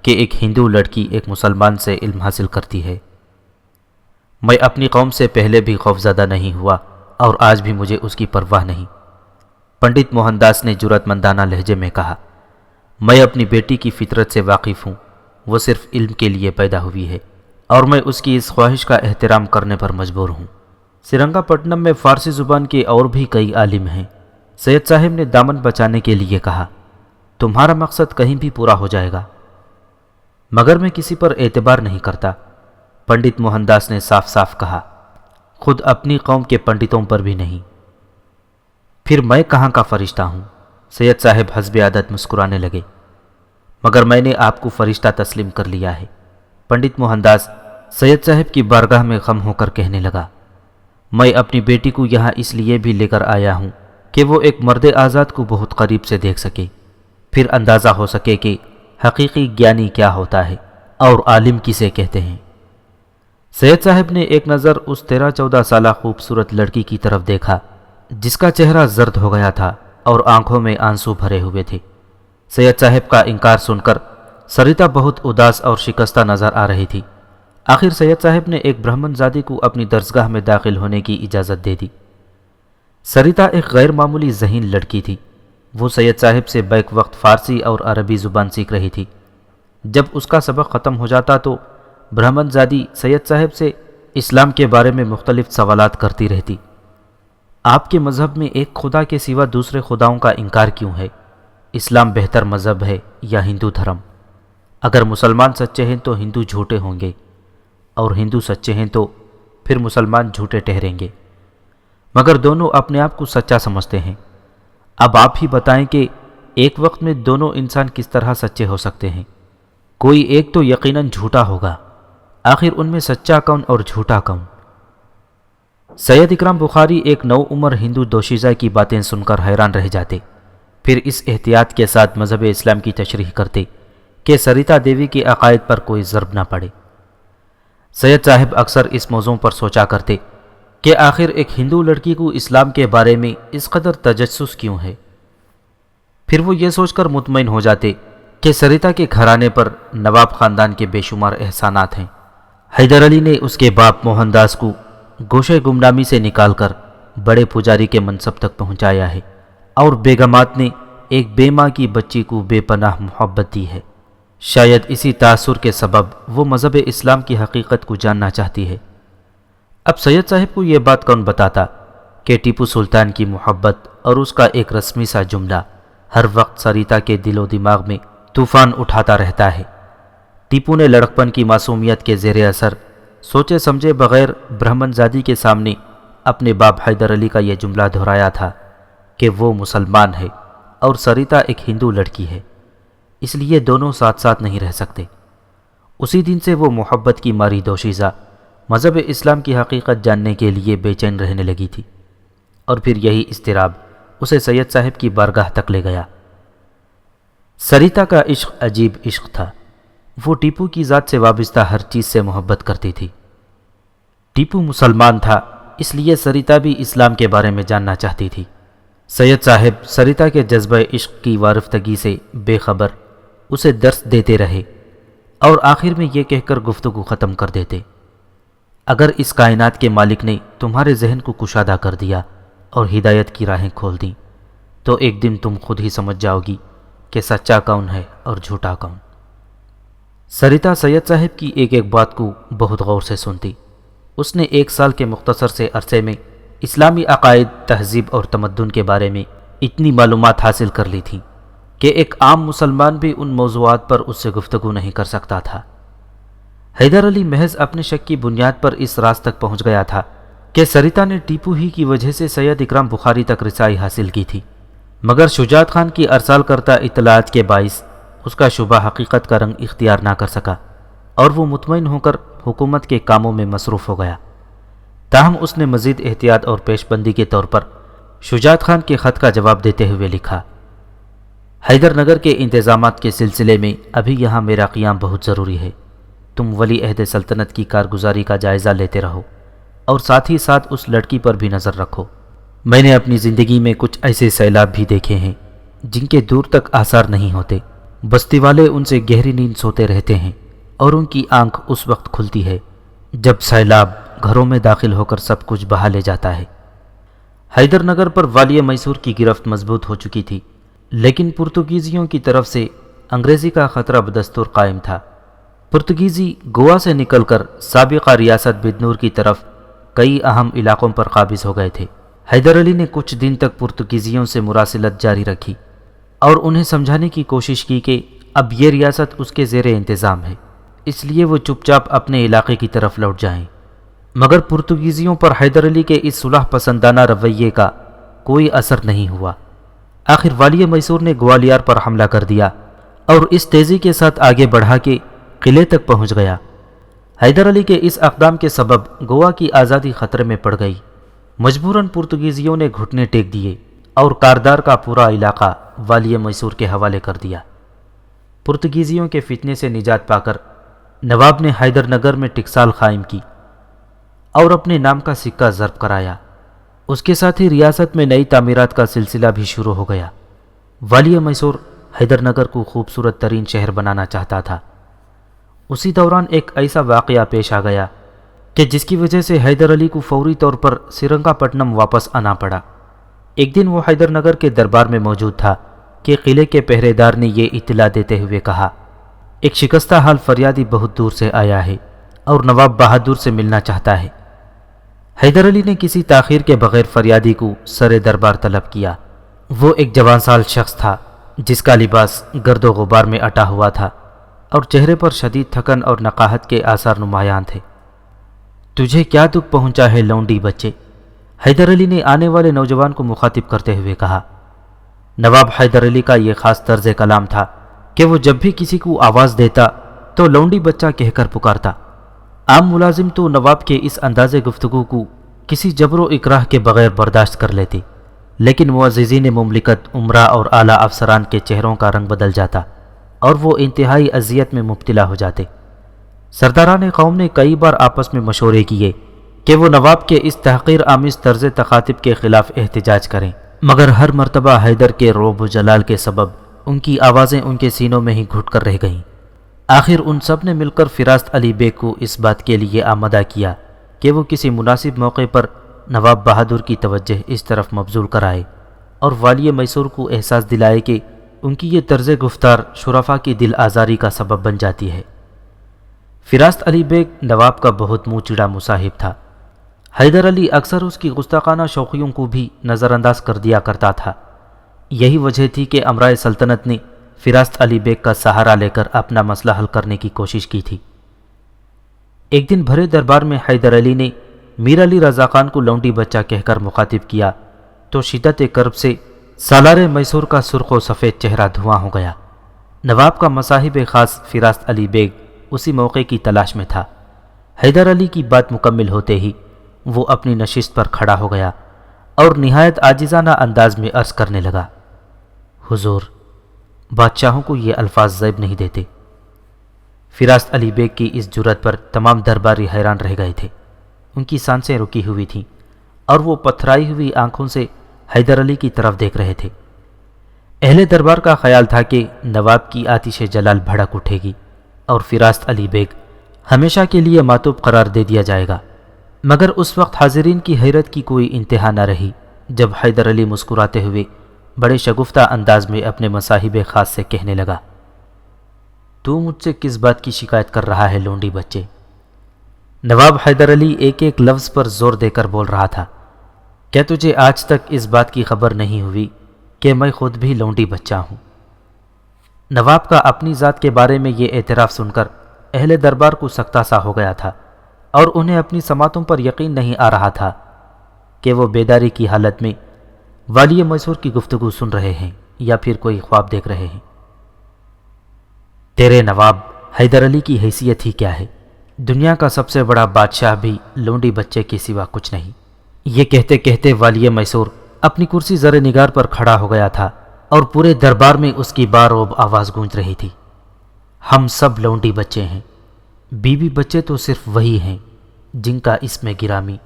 [SPEAKER 2] کہ ایک ہندو لڑکی ایک مسلمان سے علم حاصل کرتی ہے۔ میں اپنی قوم سے پہلے بھی خوفزدہ نہیں ہوا اور آج بھی مجھے اس کی پرواہ نہیں۔ پنڈت موہن داس نے جرأت مندانہ لہجے میں کہا، میں اپنی بیٹی کی فطرت سے واقف ہوں، وہ صرف علم کے لیے پیدا ہوئی ہے اور میں اس کی اس خواہش کا احترام کرنے پر مجبور ہوں۔ سرنگا پٹنم میں فارسی زبان کے اور بھی کئی عالم ہیں۔ سید صاحب نے دامن بچانے کے لیے کہا، تمہارا مقصد کہیں بھی پورا ہو جائے گا، مگر میں کسی پر اعتبار نہیں کرتا۔ پنڈت موہن داس نے صاف صاف کہا، خود اپنی قوم کے پنڈتوں پر بھی نہیں۔ پھر میں کہاں کا فرشتہ ہوں؟ سید صاحب حسب عادت مسکرانے لگے، مگر میں نے آپ کو فرشتہ تسلیم کر لیا ہے۔ پنڈت موہن داس سید صاحب کی بارگاہ میں خم ہو کر کہنے لگا، میں اپنی بیٹی کو یہاں اس لیے بھی لے کر آیا ہوں کہ وہ ایک مرد آزاد کو بہت قریب سے دیکھ سکے، پھر اندازہ ہو سکے کہ حقیقی گیانی کیا ہوتا ہے اور عالم کسے کہتے ہیں۔ سید صاحب نے ایک نظر اس 13-14 سالہ خوبصورت لڑکی کی طرف دیکھا جس کا چہرہ زرد ہو گیا تھا اور آنکھوں میں آنسو بھرے ہوئے تھے۔ سید صاحب کا انکار سن کر سریتا بہت اداس اور شکستہ نظر آ رہی تھی۔ آخر سید صاحب نے ایک برہمن زادی کو اپنی درسگاہ میں داخل ہونے کی اجازت دے دی۔ سریتا ایک غیر معمولی ذہین لڑکی تھی۔ وہ سید صاحب سے بیک وقت فارسی اور عربی زبان سیکھ رہی تھی۔ جب اس کا سبق ختم ہو جاتا تو برہمن زادی سید صاحب سے اسلام کے بارے میں مختلف سوالات کرتی رہتی۔ آپ کے مذہب میں ایک خدا کے سوا دوسرے خداؤں کا انکار کیوں ہے؟ اسلام بہتر مذہب ہے یا ہندو دھرم؟ اگر مسلمان سچے ہیں تو ہندو جھوٹے ہوں گے، اور ہندو سچے ہیں تو پھر مسلمان جھوٹے ٹھہریں گے، مگر دونوں اپنے آپ کو سچا سمجھتے ہیں۔ اب آپ ہی بتائیں کہ ایک وقت میں دونوں انسان کس طرح سچے ہو سکتے ہیں؟ کوئی ایک تو یقیناً جھوٹا ہوگا۔ آخر ان میں سچا کون اور جھوٹا کون؟ سید اکرام بخاری ایک نو عمر ہندو دوشیزہ کی باتیں سن کر حیران رہ جاتے، پھر اس احتیاط کے ساتھ مذہب اسلام کی تشریح کرتے کہ سریتا دیوی کے عقائد پر کوئی ضرب نہ پڑے۔ سید صاحب اکثر اس موضوع پر سوچا کرتے کہ آخر ایک ہندو لڑکی کو اسلام کے بارے میں اس قدر تجسس کیوں ہے؟ پھر وہ یہ سوچ کر مطمئن ہو جاتے کہ سریتا کے گھرانے پر نواب خاندان کے بے شمار احسانات ہیں۔ حیدر علی نے اس کے باپ موہن داس کو گوشے گمنامی سے نکال کر بڑے پجاری کے منصب تک پہنچایا ہے، اور بیگمات نے ایک بے ماں کی بچی کو بے پناہ محبت دی ہے۔ شاید اسی تاثر کے سبب وہ مذہب اسلام کی حقیقت کو جاننا چاہتی ہے۔ اب سید صاحب کو یہ بات کون بتاتا کہ ٹیپو سلطان کی محبت اور اس کا ایک رسمی سا جملہ ہر وقت سریتا کے دل و دماغ میں طوفان اٹھاتا رہتا ہے۔ ٹیپو نے لڑکپن کی معصومیت کے زیر اثر سوچے سمجھے بغیر برہمن زادی کے سامنے اپنے باپ حیدر علی کا یہ جملہ دہرایا تھا کہ وہ مسلمان ہے اور سریتا ایک ہندو لڑکی ہے، اس لیے دونوں ساتھ ساتھ نہیں رہ سکتے۔ اسی دن سے وہ محبت کی ماری دوشیزہ مذہب اسلام کی حقیقت جاننے کے لیے بے چین رہنے لگی تھی، اور پھر یہی اضطراب اسے سید صاحب کی بارگاہ تک لے گیا۔ سریتا کا عشق عجیب عشق تھا۔ وہ ٹیپو کی ذات سے وابستہ ہر چیز سے محبت کرتی تھی۔ ٹیپو مسلمان تھا، اس لیے سریتا بھی اسلام کے بارے میں جاننا چاہتی تھی۔ سید صاحب سریتا کے جذبہ عشق کی وارفتگی سے بے خبر اسے درس دیتے رہے، اور آخر میں یہ کہہ کر گفتگو ختم کر دیتے، اگر اس کائنات کے مالک نے تمہارے ذہن کو کشادہ کر دیا اور ہدایت کی راہیں کھول دیں تو ایک دن تم خود ہی سمجھ جاؤ گی کہ سچا کون ہے اور جھوٹا کون۔ سریتا سید صاحب کی ایک ایک بات کو بہت غور سے سنتی۔ اس نے 1 سال کے مختصر سے عرصے میں اسلامی عقائد، تہذیب اور تمدن کے بارے میں اتنی معلومات حاصل کر لی تھیں کہ ایک عام مسلمان بھی ان موضوعات پر اس سے گفتگو نہیں کر سکتا تھا۔ حیدر علی محض اپنے شک کی بنیاد پر اس راز تک پہنچ گیا تھا کہ سریتا نے ٹیپو ہی کی وجہ سے سید اکرام بخاری تک رسائی حاصل کی تھی، مگر شجاعت خان کی ارسال کرتا اطلاعات کے باعث اس کا شبہ حقیقت کا رنگ اختیار نہ کر سکا، اور وہ مطمئن ہو کر حکومت کے کاموں میں مصروف ہو گیا۔ تاہم اس نے مزید احتیاط اور پیش بندی کے طور پر شجاعت خان کے خط کا جواب دیتے ہوئے لکھا، حیدر نگر کے انتظامات کے سلسلے میں ابھی یہاں میرا قیام بہت ضروری ہے۔ تم ولی عہد سلطنت کی کارگزاری کا جائزہ لیتے رہو، اور ساتھ ہی ساتھ اس لڑکی پر بھی نظر رکھو۔ میں نے اپنی زندگی میں کچھ ایسے سیلاب بھی دیکھے ہیں جن کے دور تک آثار نہیں ہوتے۔ بستی والے ان سے گہری نیند سوتے رہتے ہیں، اور ان کی آنکھ اس وقت کھلتی ہے جب سیلاب گھروں میں داخل ہو کر سب کچھ بہا لے جاتا ہے۔ حیدر نگر پر والی میسور کی گرفت مضبوط ہو چکی تھی، لیکن پرتگیزیوں کی طرف سے انگریزی کا خطرہ بدستور قائم تھا۔ پرتگیزی گوا سے نکل کر سابقہ ریاست بدنور کی طرف کئی اہم علاقوں پر قابض ہو گئے تھے۔ حیدر علی نے کچھ دن تک پرتگیزیوں سے مراسلت جاری رکھی اور انہیں سمجھانے کی کوشش کی کہ اب یہ ریاست اس کے زیر انتظام ہے، اس لیے وہ چپ چاپ اپنے علاقے کی طرف لوٹ جائیں۔ مگر پرتگیزیوں پر حیدر علی کے اس صلح پسندانہ رویے کا کوئی اثر نہیں ہوا۔ آخر والی میسور نے گوالیار پر حملہ کر دیا اور اس تیزی کے ساتھ آگے بڑھا کہ قلعے تک پہنچ گیا۔ حیدر علی کے اس اقدام کے سبب گوا کی آزادی خطرے میں پڑ گئی۔ مجبوراً پرتگیزیوں نے گھٹنے ٹیک دیے اور کاردار کا پورا علاقہ والی میسور کے حوالے کر دیا۔ پرتگیزیوں کے فتنے سے نجات پا کر نواب نے حیدر نگر میں ٹکسال قائم کی اور اپنے نام کا سکہ ضرب کرایا۔ اس کے ساتھ ہی ریاست میں نئی تعمیرات کا سلسلہ بھی شروع ہو گیا۔ والی میسور حیدر نگر کو خوبصورت ترین شہر بنانا چاہتا تھا۔ اسی دوران ایک ایسا واقعہ پیش آ گیا کہ جس کی وجہ سے حیدر علی کو فوری طور پر سرنگا پٹنم واپس آنا پڑا۔ ایک دن وہ حیدر نگر کے دربار میں موجود تھا کہ قلعے کے پہرے دار نے یہ اطلاع دیتے ہوئے کہا، ایک شکستہ حال فریادی بہت دور سے آیا ہے اور نواب بہادر سے ملنا چاہتا ہے۔ حیدر علی نے کسی تاخیر کے بغیر فریادی کو سر دربار طلب کیا۔ وہ ایک جوان سال شخص تھا جس کا لباس گرد و غبار میں اٹا ہوا تھا اور چہرے پر شدید تھکن اور نقاہت کے آثار نمایاں تھے۔ تجھے کیا دکھ پہنچا ہے لونڈی بچے؟ حیدر علی نے آنے والے نوجوان کو مخاطب کرتے ہوئے کہا۔ نواب حیدر علی کا یہ خاص طرز کلام تھا کہ وہ جب بھی کسی کو آواز دیتا تو لونڈی بچہ کہہ کر پکارتا۔ عام ملازم تو نواب کے اس انداز گفتگو کو کسی جبر و اکراہ کے بغیر برداشت کر لیتے، لیکن معززین مملکت، عمرا اور اعلیٰ افسران کے چہروں کا رنگ بدل جاتا اور وہ انتہائی اذیت میں مبتلا ہو جاتے۔ سرداران قوم نے کئی بار آپس میں مشورے کیے کہ وہ نواب کے اس تحقیر آمیز طرز تخاطب کے خلاف احتجاج کریں، مگر ہر مرتبہ حیدر کے رعب و جلال کے سبب ان کی آوازیں ان کے سینوں میں ہی گھٹ کر رہ گئیں۔ آخر ان سب نے مل کر فراست علی بیگ کو اس بات کے لیے آمادہ کیا کہ وہ کسی مناسب موقع پر نواب بہادر کی توجہ اس طرف مبذول کرائے اور والی میسور کو احساس دلائے کہ ان کی یہ طرز گفتار شرفا کی دل آزاری کا سبب بن جاتی ہے۔ فراست علی بیگ نواب کا بہت منہ چڑا مصاحب تھا۔ حیدر علی اکثر اس کی گستاخانہ شوخیوں کو بھی نظر انداز کر دیا کرتا تھا۔ یہی وجہ تھی کہ امرائے سلطنت نے فراست علی بیگ کا سہارا لے کر اپنا مسئلہ حل کرنے کی کوشش کی تھی۔ ایک دن بھرے دربار میں حیدر علی نے میر علی رضا خان کو لونڈی بچہ کہہ کر مخاطب کیا تو شدت کرب سے سالار میسور کا سرخ و سفید چہرہ دھواں ہو گیا۔ نواب کا مصاحب خاص فراست علی بیگ اسی موقع کی تلاش میں تھا۔ حیدر علی کی بات مکمل ہوتے ہی وہ اپنی نشست پر کھڑا ہو گیا اور نہایت عاجزانہ انداز میں عرض کرنے لگا، حضور، بادشاہوں کو یہ الفاظ زیب نہیں دیتے۔ فراست علی بیگ کی اس جرأت پر تمام درباری حیران رہ گئے تھے۔ ان کی سانسیں رکی ہوئی تھیں اور وہ پتھرائی ہوئی آنکھوں سے حیدر علی کی طرف دیکھ رہے تھے۔ اہل دربار کا خیال تھا کہ نواب کی آتش جلال بھڑک اٹھے گی اور فراست علی بیگ ہمیشہ کے لیے معطوب قرار دے دیا جائے گا، مگر اس وقت حاضرین کی حیرت کی کوئی انتہا نہ رہی جب حیدر علی مسکراتے ہوئے بڑے شگفتہ انداز میں اپنے مصاحب خاص سے کہنے لگا، تو مجھ سے کس بات کی شکایت کر رہا ہے لونڈی بچے؟ نواب حیدر علی ایک ایک لفظ پر زور دے کر بول رہا تھا، کیا تجھے آج تک اس بات کی خبر نہیں ہوئی کہ میں خود بھی لونڈی بچہ ہوں؟ نواب کا اپنی ذات کے بارے میں یہ اعتراف سن کر اہل دربار کو سکتہ سا ہو گیا تھا اور انہیں اپنی سماعتوں پر یقین نہیں آ رہا تھا کہ وہ بیداری کی حالت میں والی میسور کی گفتگو سن رہے ہیں یا پھر کوئی خواب دیکھ رہے ہیں۔ تیرے نواب حیدر علی کی حیثیت ہی کیا ہے؟ دنیا کا سب سے بڑا بادشاہ بھی لونڈی بچے کے سوا کچھ نہیں۔ یہ کہتے کہتے والی میسور اپنی کرسی زر نگار پر کھڑا ہو گیا تھا اور پورے دربار میں اس کی باروب آواز گونج رہی تھی، ہم سب لونڈی بچے ہیں۔ بیوی بچے تو صرف وہی ہیں جن کا اسم گرامی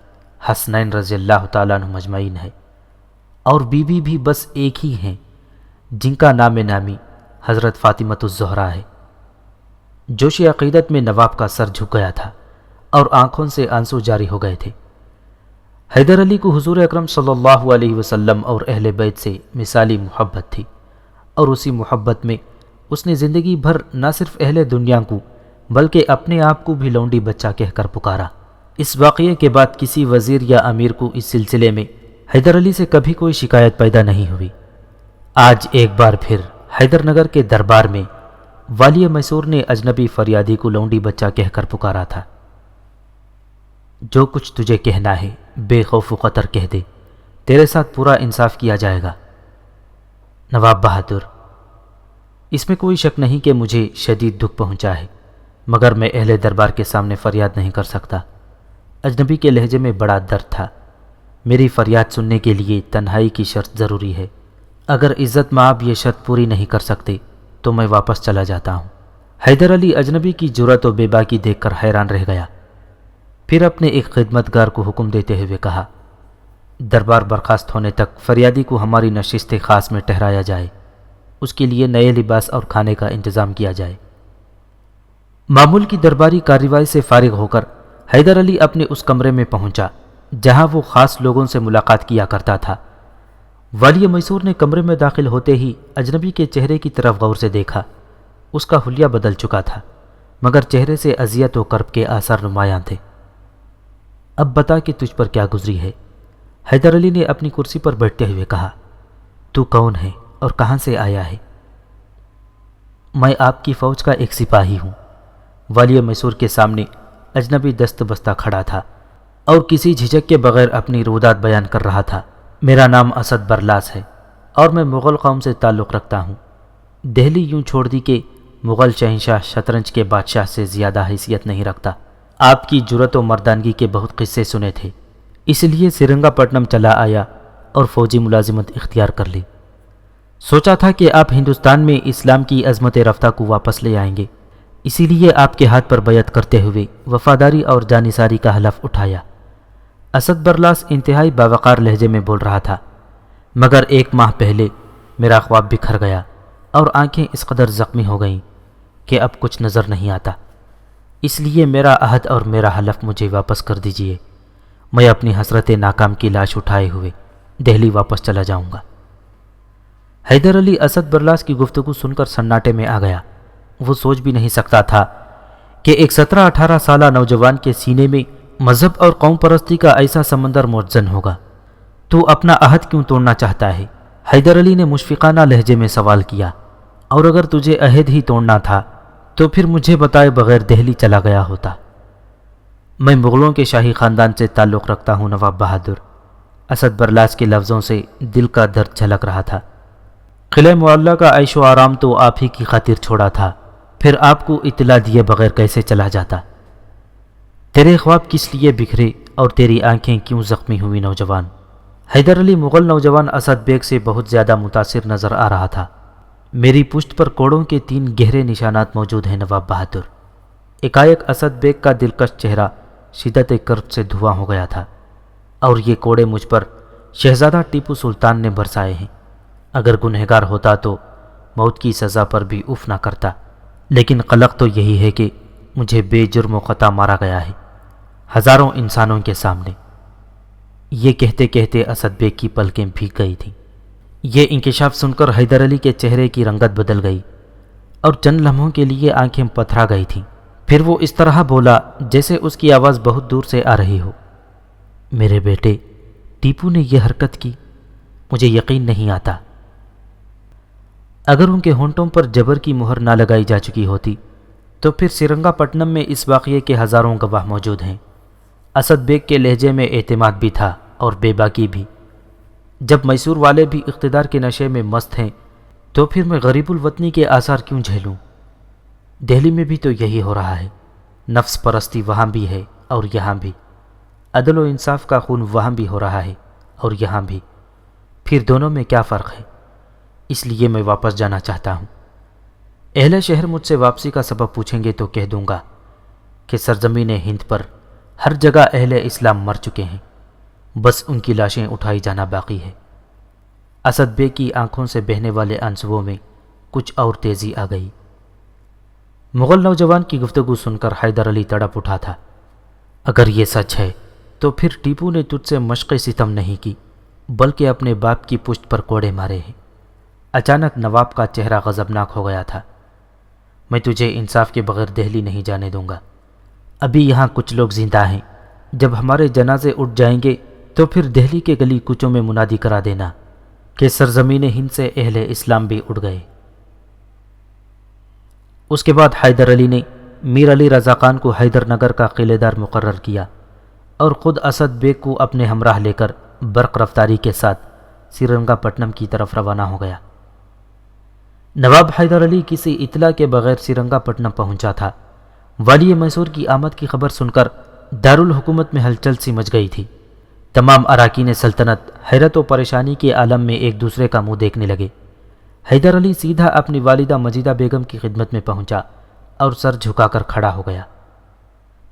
[SPEAKER 2] حسنین رضی اللہ تعالیٰ عنہ مجمعین ہے، اور بیوی بھی بس ایک ہی ہیں جن کا نام نامی حضرت فاطمۃ الزہرا ہے۔ جوش عقیدت میں نواب کا سر جھک گیا تھا اور آنکھوں سے آنسو جاری ہو گئے تھے۔ حیدر علی کو حضور اکرم صلی اللہ علیہ وسلم اور اہل بیت سے مثالی محبت تھی، اور اسی محبت میں اس نے زندگی بھر نہ صرف اہل دنیا کو بلکہ اپنے آپ کو بھی لونڈی بچہ کہہ کر پکارا۔ اس واقعے کے بعد کسی وزیر یا امیر کو اس سلسلے میں حیدر علی سے کبھی کوئی شکایت پیدا نہیں ہوئی۔ آج ایک بار پھر حیدر نگر کے دربار میں والی میسور نے اجنبی فریادی کو لونڈی بچہ کہہ کر پکارا تھا۔ جو کچھ تجھے کہنا ہے بے خوف و خطر کہہ دے، تیرے ساتھ پورا انصاف کیا جائے گا۔ نواب بہادر، اس میں کوئی شک نہیں کہ مجھے شدید دکھ پہنچا ہے، مگر میں اہل دربار کے سامنے فریاد نہیں کر سکتا۔ اجنبی کے لہجے میں بڑا درد تھا۔ میری فریاد سننے کے لیے تنہائی کی شرط ضروری ہے۔ اگر عزت مآب یہ شرط پوری نہیں کر سکتے تو میں واپس چلا جاتا ہوں۔ حیدر علی اجنبی کی جرأت و بے باکی دیکھ کر حیران رہ گیا۔ پھر اپنے ایک خدمتگار کو حکم دیتے ہوئے کہا، دربار برخاست ہونے تک فریادی کو ہماری نشست خاص میں ٹھہرایا جائے، اس کے لیے نئے لباس اور کھانے کا انتظام کیا جائے۔ معمول کی درباری کارروائی سے فارغ ہو کر حیدر علی اپنے اس کمرے میں پہنچا جہاں وہ خاص لوگوں سے ملاقات کیا کرتا تھا۔ والی میسور نے کمرے میں داخل ہوتے ہی اجنبی کے چہرے کی طرف غور سے دیکھا۔ اس کا حلیہ بدل چکا تھا، مگر چہرے سے اذیت و کرب کے آثار نمایاں تھے۔ اب بتا کہ تجھ پر کیا گزری ہے؟ حیدر علی نے اپنی کرسی پر بیٹھتے ہوئے کہا۔ تو کون ہے اور کہاں سے آیا ہے؟ میں آپ کی فوج کا ایک سپاہی ہوں۔ والی میسور کے سامنے اجنبی دست بستہ کھڑا تھا اور کسی جھجک کے بغیر اپنی رودات بیان کر رہا تھا۔ میرا نام اسد برلاس ہے اور میں مغل قوم سے تعلق رکھتا ہوں۔ دہلی یوں چھوڑ دی کہ مغل شہنشاہ شطرنج کے بادشاہ سے زیادہ حیثیت نہیں رکھتا۔ آپ کی جرأت و مردانگی کے بہت قصے سنے تھے، اس لیے سرنگا پٹنم چلا آیا اور فوجی ملازمت اختیار کر لی۔ سوچا تھا کہ آپ ہندوستان میں اسلام کی عظمت رفتہ کو واپس لے آئیں گے، اسی لیے آپ کے ہاتھ پر بیعت کرتے ہوئے وفاداری اور جانثاری کا حلف اٹھایا۔ اسد برلاس انتہائی باوقار لہجے میں بول رہا تھا، مگر 1 ماہ پہلے میرا خواب بکھر گیا اور آنکھیں اس قدر زخمی ہو گئیں کہ اب کچھ نظر نہیں آتا۔ اس لیے میرا عہد اور میرا حلف مجھے واپس کر دیجئے۔ میں اپنی حسرت ناکام کی لاش اٹھائے ہوئے دہلی واپس چلا جاؤں گا۔ حیدر علی اسد برلاس کی گفتگو سن کر سناٹے میں آ گیا۔ وہ سوچ بھی نہیں سکتا تھا کہ ایک 17-18 سالہ نوجوان کے سینے میں مذہب اور قوم پرستی کا ایسا سمندر موجزن ہوگا۔ تو اپنا عہد کیوں توڑنا چاہتا ہے؟ حیدر علی نے مشفقانہ لہجے میں سوال کیا۔ اور اگر تجھے عہد ہی توڑنا تھا تو پھر مجھے بتائے بغیر دہلی چلا گیا ہوتا۔ میں مغلوں کے شاہی خاندان سے تعلق رکھتا ہوں نواب بہادر۔ اسد برلاس کے لفظوں سے دل کا درد جھلک رہا تھا۔ قلعہ معلیٰ کا عیش و آرام تو آپ ہی کی خاطر چھوڑا تھا، پھر آپ کو اطلاع دیے بغیر کیسے چلا جاتا؟ تیرے خواب کس لیے بکھرے اور تیری آنکھیں کیوں زخمی ہوئی نوجوان؟ حیدر علی مغل نوجوان اسد بیگ سے بہت زیادہ متاثر نظر آ رہا تھا۔ میری پشت پر کوڑوں کے 3 گہرے نشانات موجود ہیں نواب بہادر۔ ایکائک اسد بیگ کا دلکش چہرہ شدت کرب سے دھواں ہو گیا تھا۔ اور یہ کوڑے مجھ پر شہزادہ ٹیپو سلطان نے برسائے ہیں۔ اگر گنہگار ہوتا تو موت کی سزا پر بھی اف نہ کرتا، لیکن قلق تو یہی ہے کہ مجھے بے جرم و خطا مارا گیا ہے، ہزاروں انسانوں کے سامنے۔ یہ کہتے کہتے اسد بیگ کی پلکیں بھیگ گئی تھیں۔ یہ انکشاف سن کر حیدر علی کے چہرے کی رنگت بدل گئی اور چند لمحوں کے لیے آنکھیں پتھرا گئی تھیں۔ پھر وہ اس طرح بولا جیسے اس کی آواز بہت دور سے آ رہی ہو۔ میرے بیٹے ٹیپو نے یہ حرکت کی، مجھے یقین نہیں آتا۔ اگر ان کے ہونٹوں پر جبر کی مہر نہ لگائی جا چکی ہوتی تو پھر سرنگا پٹنم میں اس واقعے کے ہزاروں گواہ موجود ہیں۔ اسد بیگ کے لہجے میں اعتماد بھی تھا اور بے باکی بھی۔ جب میسور والے بھی اقتدار کے نشے میں مست ہیں تو پھر میں غریب الوطنی کے آثار کیوں جھیلوں؟ دہلی میں بھی تو یہی ہو رہا ہے۔ نفس پرستی وہاں بھی ہے اور یہاں بھی، عدل و انصاف کا خون وہاں بھی ہو رہا ہے اور یہاں بھی، پھر دونوں میں کیا فرق ہے؟ اس لیے میں واپس جانا چاہتا ہوں۔ اہل شہر مجھ سے واپسی کا سبب پوچھیں گے تو کہہ دوں گا کہ سرزمین ہند پر ہر جگہ اہل اسلام مر چکے ہیں، بس ان کی لاشیں اٹھائی جانا باقی ہے۔ اسد بیگ کی آنکھوں سے بہنے والے آنسوؤں میں کچھ اور تیزی آ گئی۔ مغل نوجوان کی گفتگو سن کر حیدر علی تڑپ اٹھا تھا۔ اگر یہ سچ ہے تو پھر ٹیپو نے تجھ سے مشق ستم نہیں کی بلکہ اپنے باپ کی پشت پر کوڑے مارے ہیں۔ اچانک نواب کا چہرہ غضبناک ہو گیا تھا۔ میں تجھے انصاف کے بغیر دہلی نہیں جانے دوں گا۔ ابھی یہاں کچھ لوگ زندہ ہیں جب ہمارے جنازے اٹھ جائیں گے تو پھر دہلی کے گلی کوچوں میں منادی کرا دینا کہ سرزمین ہند سے اہل اسلام بھی اٹھ گئے۔ اس کے بعد حیدر علی نے میر علی رضا خان کو حیدر نگر کا قلعے دار مقرر کیا اور خود اسد بیگ کو اپنے ہمراہ لے کر برق رفتاری کے ساتھ سرنگا پٹنم کی طرف روانہ ہو گیا۔ نواب حیدر علی کسی اطلاع کے بغیر سرنگا پٹنم پہنچا تھا۔ والی میسور کی آمد کی خبر سن کر دارالحکومت میں ہلچل سی مچ گئی تھی۔ تمام اراکین سلطنت حیرت و پریشانی کے عالم میں ایک دوسرے کا منہ دیکھنے لگے۔ حیدر علی سیدھا اپنی والدہ مجیدہ بیگم کی خدمت میں پہنچا اور سر جھکا کر کھڑا ہو گیا۔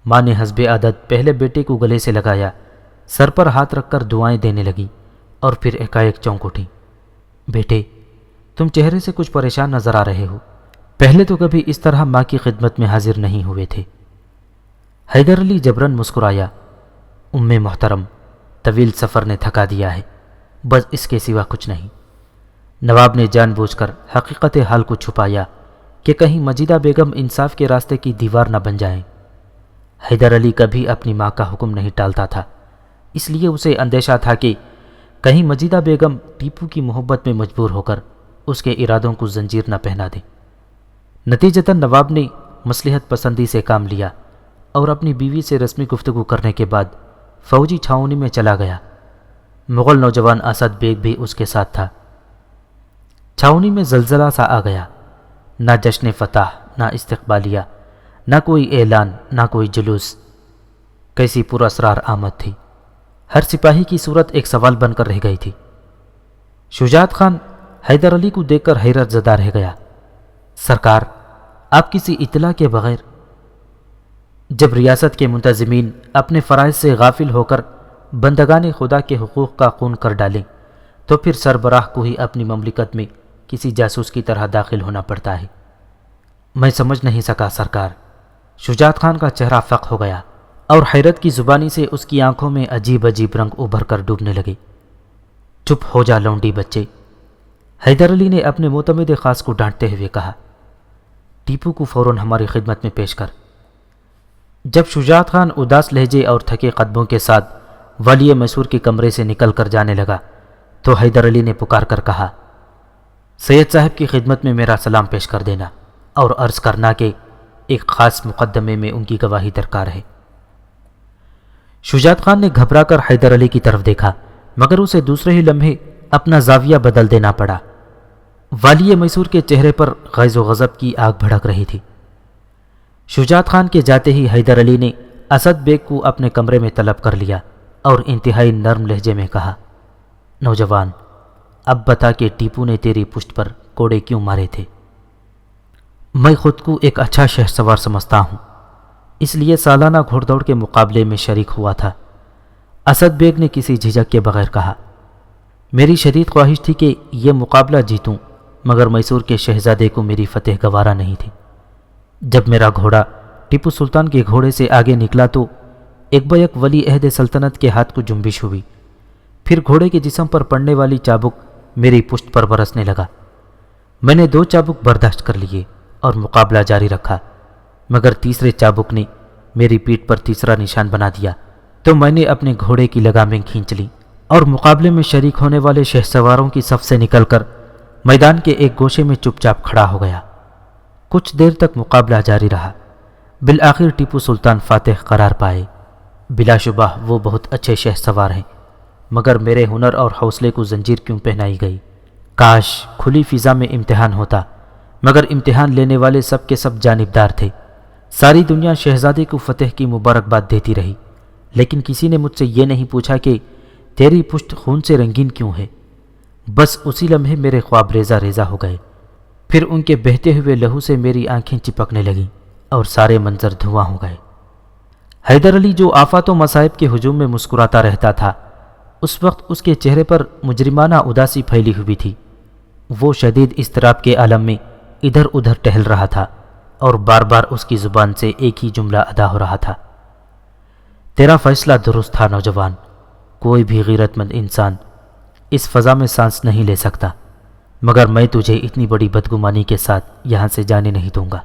[SPEAKER 2] ماں نے حسب عادت پہلے بیٹے کو گلے سے لگایا، سر پر ہاتھ رکھ کر دعائیں دینے لگی اور پھر ایک چونک اٹھی۔ بیٹے، تم چہرے سے کچھ پریشان نظر آ رہے ہو، پہلے تو کبھی اس طرح ماں کی خدمت میں حاضر نہیں ہوئے تھے۔ حیدر علی جبرن مسکرایا، ام محترم، طویل سفر نے تھکا دیا ہے، بس اس کے سوا کچھ نہیں۔ نواب نے جان بوجھ کر حقیقت حال کو چھپایا کہ کہیں مجیدہ بیگم انصاف کے راستے کی دیوار نہ بن جائیں۔ حیدر علی کبھی اپنی ماں کا حکم نہیں ٹالتا تھا، اس لیے اسے اندیشہ تھا کہ کہیں مجیدہ بیگم ٹیپو کی محبت میں مجبور ہو کر اس کے ارادوں کو زنجیر نہ پہنا دے۔ نتیجتاً نواب نے مصلحت پسندی سے کام لیا اور اپنی بیوی سے رسمی گفتگو کرنے کے بعد فوجی چھاؤنی میں چلا گیا۔ مغل نوجوان اسد بیگ بھی اس کے ساتھ تھا۔ چھاؤنی میں زلزلہ سا آ گیا، نہ جشن فتح، نہ استقبالیہ، نہ کوئی اعلان، نہ کوئی جلوس۔ کیسی پراسرار آمد تھی۔ ہر سپاہی کی صورت ایک سوال بن کر رہ گئی تھی۔ شجاعت خان حیدر علی کو دیکھ کر حیرت زدہ رہ گیا۔ سرکار، آپ کسی اطلاع کے بغیر؟ جب ریاست کے منتظمین اپنے فرائض سے غافل ہو کر بندگان خدا کے حقوق کا خون کر ڈالیں تو پھر سربراہ کو ہی اپنی مملکت میں کسی جاسوس کی طرح داخل ہونا پڑتا ہے۔ میں سمجھ نہیں سکا سرکار۔ شجاعت خان کا چہرہ فق ہو گیا اور حیرت کی زبانی سے اس کی آنکھوں میں عجیب عجیب رنگ ابھر کر ڈوبنے لگے۔ چپ ہو جا لونڈی بچے، حیدر علی نے اپنے معتمد خاص کو ڈانٹتے ہوئے کہا۔ ٹیپو کو فوراً ہماری خدمت میں پیش کر۔ جب شجاعت خان اداس لہجے اور تھکے قدموں کے ساتھ والی میسور کے کمرے سے نکل کر جانے لگا تو حیدر علی نے پکار کر کہا، سید صاحب کی خدمت میں میرا سلام پیش کر دینا اور عرض کرنا کہ ایک خاص مقدمے میں ان کی گواہی درکار ہے۔ شجاعت خان نے گھبرا کر حیدر علی کی طرف دیکھا، مگر اسے دوسرے ہی لمحے اپنا زاویہ بدل دینا پڑا۔ والی میسور کے چہرے پر غیظ و غضب کی آگ بھڑک رہی تھی۔ شجاعت خان کے جاتے ہی حیدر علی نے اسد بیگ کو اپنے کمرے میں طلب کر لیا اور انتہائی نرم لہجے میں کہا، نوجوان، اب بتا کہ ٹیپو نے تیری پشت پر کوڑے کیوں مارے تھے؟ میں خود کو ایک اچھا شہ سوار سمجھتا ہوں، اس لیے سالانہ گھوڑ دوڑ کے مقابلے میں شریک ہوا تھا۔ اسد بیگ نے کسی جھجک کے بغیر کہا، میری شدید خواہش تھی کہ یہ مقابلہ جیتوں، مگر میسور کے شہزادے کو میری فتح گوارا نہیں تھی۔ جب میرا گھوڑا ٹیپو سلطان کے گھوڑے سے آگے نکلا تو ایک بیک ولی عہد سلطنت کے ہاتھ کو جنبش ہوئی، پھر گھوڑے کے جسم پر پڑنے والی چابک میری پشت پر برسنے لگا۔ میں نے 2 چابک برداشت کر لیے اور مقابلہ جاری رکھا، مگر تیسرے چابک نے میری پیٹھ پر تیسرا نشان بنا دیا تو میں نے اپنے گھوڑے کی لگامیں کھینچ لی اور مقابلے میں شریک ہونے والے شہ سواروں کی صف سے نکل کر میدان کے ایک گوشے میں چپ چاپ کھڑا ہو گیا۔ کچھ دیر تک مقابلہ جاری رہا، بالآخر ٹیپو سلطان فاتح قرار پائے۔ بلا شبہ وہ بہت اچھے شہ سوار ہیں، مگر میرے ہنر اور حوصلے کو زنجیر کیوں پہنائی گئی؟ کاش کھلی فضا میں امتحان ہوتا، مگر امتحان لینے والے سب کے سب جانبدار تھے۔ ساری دنیا شہزادے کو فتح کی مبارکباد دیتی رہی، لیکن کسی نے مجھ سے یہ نہیں پوچھا کہ تیری پشت خون سے رنگین کیوں ہے۔ بس اسی لمحے میرے خواب ریزہ ریزہ ہو گئے، پھر ان کے بہتے ہوئے لہو سے میری آنکھیں چپکنے لگیں اور سارے منظر دھواں ہو گئے۔ حیدر علی جو آفات و مصائب کے ہجوم میں مسکراتا رہتا تھا، اس وقت اس کے چہرے پر مجرمانہ اداسی پھیلی ہوئی تھی۔ وہ شدید اضطراب کے عالم میں ادھر ادھر ٹہل رہا تھا اور بار بار اس کی زبان سے ایک ہی جملہ ادا ہو رہا تھا، تیرا فیصلہ درست تھا نوجوان، کوئی بھی غیرت مند انسان اس فضا میں سانس نہیں لے سکتا، مگر میں تجھے اتنی بڑی بدگمانی کے ساتھ یہاں سے جانے نہیں دوں گا۔